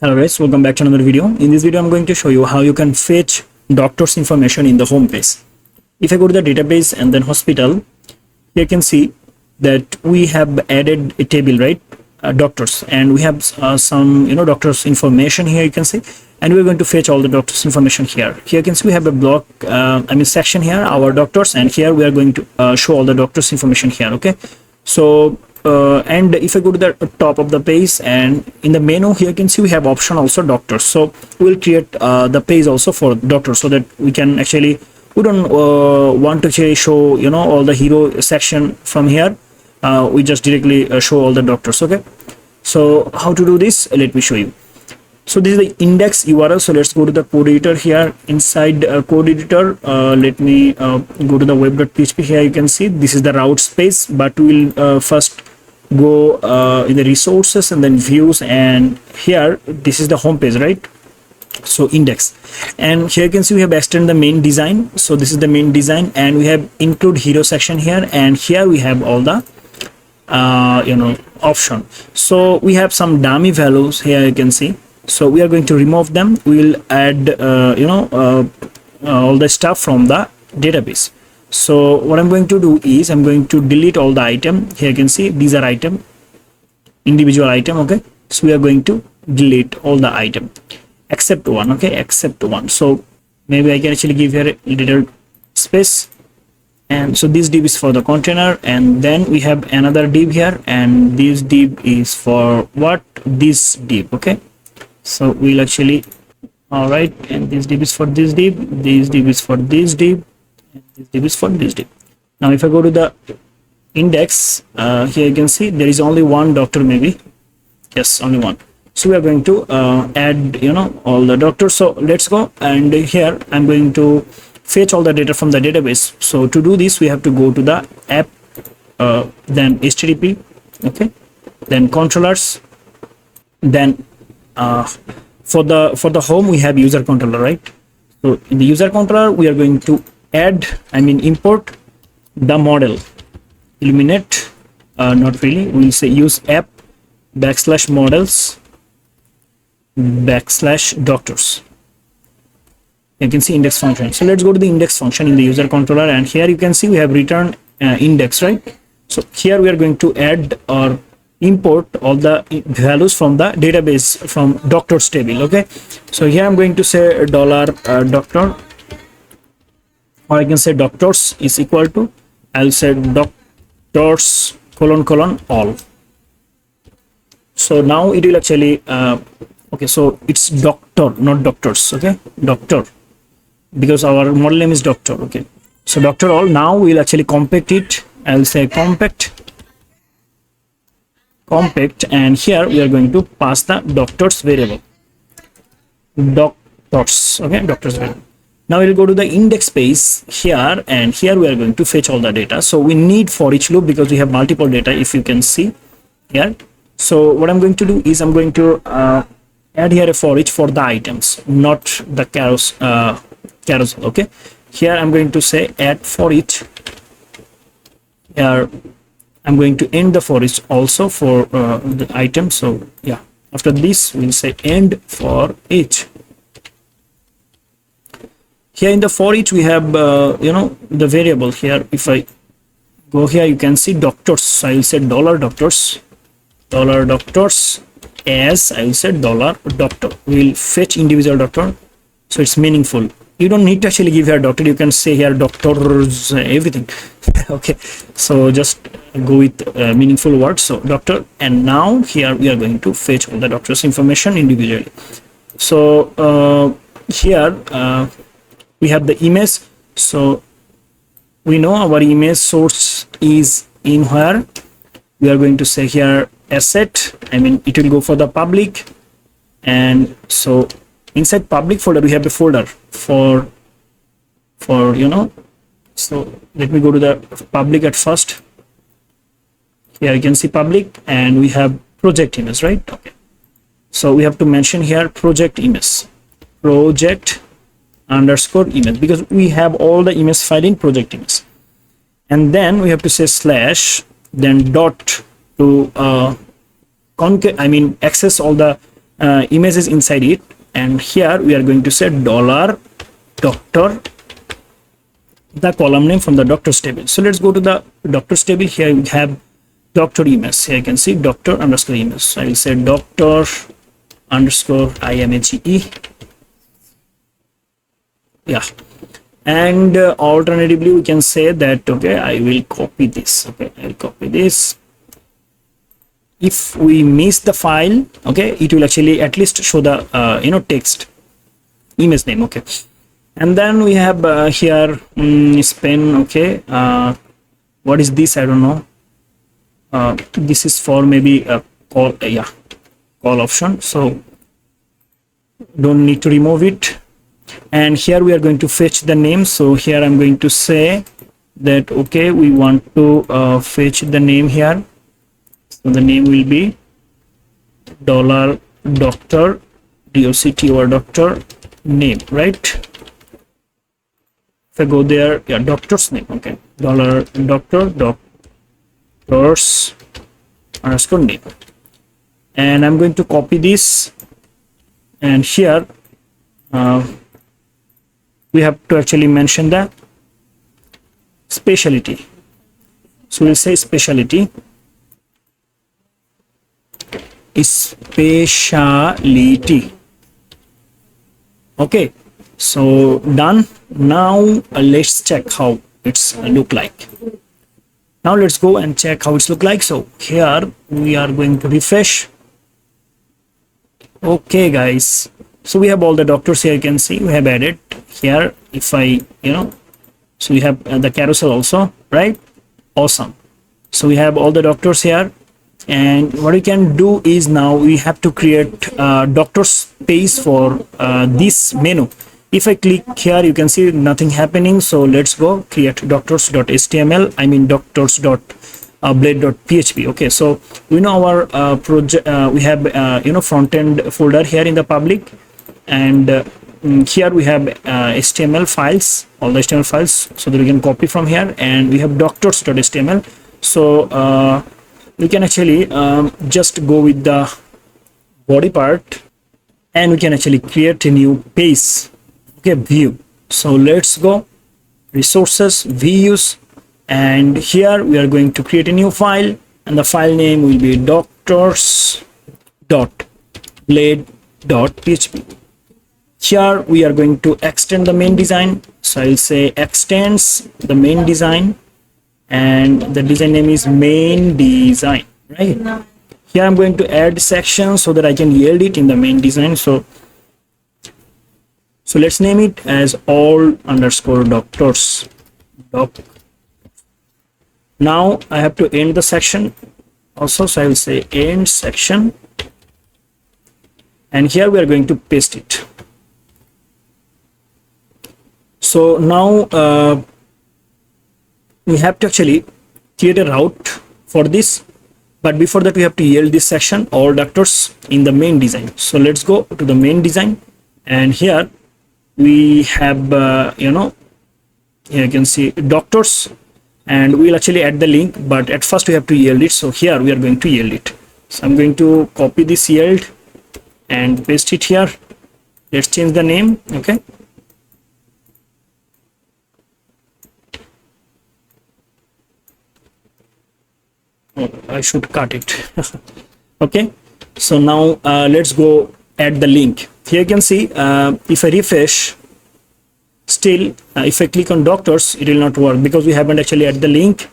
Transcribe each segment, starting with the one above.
Hello guys, welcome back to another video. In this video I'm going to show you how you can fetch doctor's information in the home page. If I go to the database and then hospital, here you can see that we have added a table, right? Doctors, and we have some doctors information here, you can see, and we're going to fetch all the doctors information here. Here you can see we have a block section here, our doctors, and here we are going to show all the doctors information here. Okay, so and if I go to the top of the page and in the menu here you can see we have option also doctors. So we'll create the page also for doctors so that we can actually, we don't want to actually show all the hero section from here. We just directly show all the doctors. Okay, so how to do this, let me show you. So this is the index URL. So let's go to the code editor here. Inside code editor, let me go to the web.php. Here you can see this is the route space, but we'll first go in the resources and then views, and here this is the home page, right? So index, and here you can see we have extended the main design. So this is the main design, and we have include hero section here, and here we have all the option. So we have some dummy values here, you can see. So we are going to remove them. We'll add all the stuff from the database. So what I'm going to do is I'm going to delete all the item. Here you can see these are item, individual item. Okay, so we are going to delete all the item except one. Okay, except one. So maybe I can actually give here a little space, and so this div is for the container, and then we have another div here, and this div is for what? This div. Okay, so we'll actually, all right, and this div is for this div, this div is for this div, and this div is for this div. Now if I go to the index, here you can see there is only one doctor, maybe, yes, only one. So we are going to add all the doctors. So let's go, and here I'm going to fetch all the data from the database. So to do this we have to go to the app, then HTTP, okay, then controllers, then for the home we have user controller, right? So in the user controller we are going to add, import the model, eliminate, not really, we'll say use app \models \doctors. You can see index function. So let's go to the index function in the user controller, and here you can see we have return index, right? So here we are going to add or import all the values from the database from doctors table. Okay, so here I'm going to say $doctor, or I can say doctors is equal to, I'll say doctors : all. So now it will actually okay, so it's doctor, not doctors. Okay, doctor, because our model name is doctor. Okay, so doctor all. Now we'll actually compact it. I'll say compact, and here we are going to pass the doctors variable, doctors. Okay, doctors variable. Now we'll go to the index space here, and here we are going to fetch all the data. So we need for each loop because we have multiple data, if you can see here. So what I'm going to do is I'm going to add here a for each for the items, not the carousel. Okay, here I'm going to say add for each. Here I'm going to end the for each also for the item. So yeah, after this we'll say end for each. Here in the for each we have the variable here. If I go here you can see doctors, so I will say $doctors, as I will say $doctor. We will fetch individual doctor, so it's meaningful. You don't need to actually give here doctor, you can say here doctors, everything. Okay, so just go with meaningful words. So doctor, and now here we are going to fetch all the doctors information individually. So here we have the image. So we know our image source is in where we are going to say here asset, it will go for the public, and so inside public folder we have a folder for so let me go to the public at first. Here you can see public, and we have project image, right? Okay, so we have to mention here project image, project underscore image, because we have all the image file in project image, and then we have to say slash, then dot to access all the images inside it, and here we are going to say dollar doctor, the column name from the doctors table. So let's go to the doctors table. Here we have doctor image. Here you can see doctor underscore image. So I will say doctor underscore image. Yeah, and alternatively we can say that, okay, I will copy this. Okay, I'll copy this. If we miss the file, okay, it will actually at least show the text image name. Okay, and then we have here span. Okay, what is this? I don't know. This is for maybe a call. Yeah, call option. So don't need to remove it. And here we are going to fetch the name. So here I'm going to say that, okay, we want to fetch the name here. So the name will be dollar doctor, DOCT or doctor name, right? If I go there, yeah, doctor's name. Okay, dollar doctor, doctors underscore name. And I'm going to copy this, and here we have to actually mention the specialty. So we'll say specialty. Okay, so done. Now let's check how it's look like. Now let's go and check how it's look like. So here we are going to refresh. Okay guys, so we have all the doctors here. You can see we have added here. If I so we have the carousel also, right? Awesome. So we have all the doctors here. And what we can do is now we have to create doctor's page for this menu. If I click here, you can see nothing happening. So let's go create doctors.html. I mean doctors.blade.php. Okay, so we know our project. We have front end folder here in the public, and here we have HTML files, all the HTML files, so that we can copy from here. And we have doctors.html. So we can actually just go with the body part, and we can actually create a new page. Okay, view. So let's go resources, views, and here we are going to create a new file, and the file name will be doctors.blade.php. Here we are going to extend the main design. So I'll say extends the main design, and the design name is main design, right? Here I'm going to add section so that I can yield it in the main design. So let's name it as all underscore doctors doc. Now I have to end the section also, so I will say end section, and here we are going to paste it. So now we have to actually create a route for this, but before that we have to yield this section all doctors in the main design. So let's go to the main design, and here we have here you can see doctors, and we'll actually add the link, but at first we have to yield it. So here we are going to yield it. So I'm going to copy this yield and paste it here. Let's change the name. Okay, I should cut it. Okay, so now let's go add the link. Here you can see if I refresh, still if I click on doctors, it will not work because we haven't actually added the link.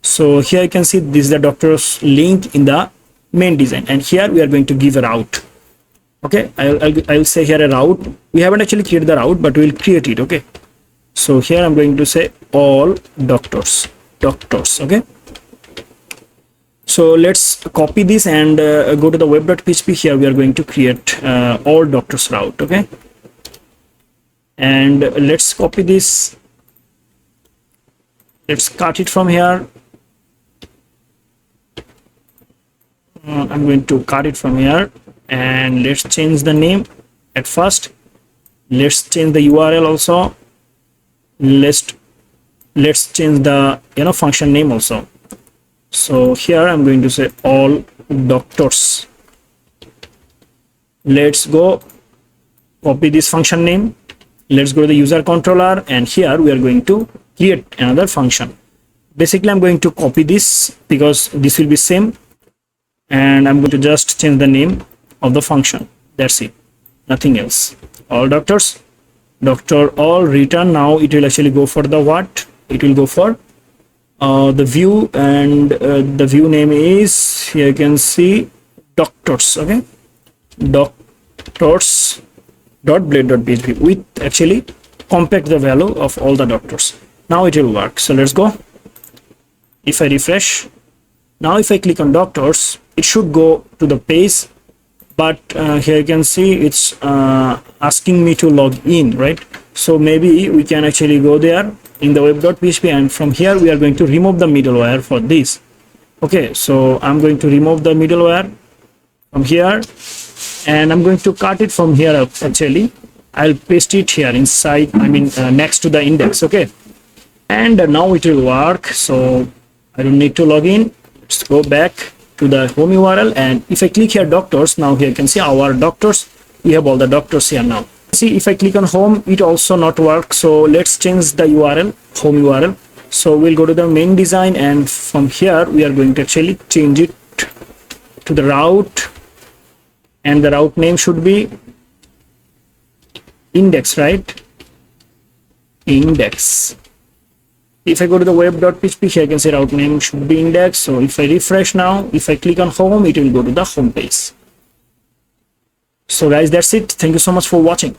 So here you can see this is the doctors link in the main design, and here we are going to give a route. Okay, I'll say here a route. We haven't actually created the route, but we'll create it. Okay, so here I'm going to say all doctors. Okay, so let's copy this and go to the web.php. Here we are going to create all doctors route. Okay, and let's copy this. Let's cut it from here. I'm going to cut it from here, and let's change the name at first. Let's change the URL also. Let's change the function name also. So here I'm going to say all doctors. Let's go copy this function name. Let's go to the user controller, and here we are going to create another function. Basically, I'm going to copy this because this will be same, and I'm going to just change the name of the function. That's it, nothing else. All doctors, doctor all return. Now it will actually go for the what? It will go for the view, and the view name is, here you can see, doctors. Okay, doctors dot blade.php with actually compact the value of all the doctors. Now it will work. So let's go. If I refresh, now if I click on doctors, it should go to the page, but here you can see it's asking me to log in, right? So maybe we can actually go there in the web.php, and from here we are going to remove the middleware for this. Okay, so I'm going to remove the middleware from here, and I'm going to cut it from here. Actually, I'll paste it here inside, next to the index. Okay, and now it will work. So I don't need to log in. Let's go back to the home URL, and if I click here doctors, now here you can see our doctors. We have all the doctors here now. See, if I click on home, it also not work. So let's change the URL, home URL. So we'll go to the main design, and from here we are going to actually change it to the route, and the route name should be index, right? Index. If I go to the web.php, here I can say route name should be index. So if I refresh now, if I click on home, it will go to the home page. So guys, that's it. Thank you so much for watching.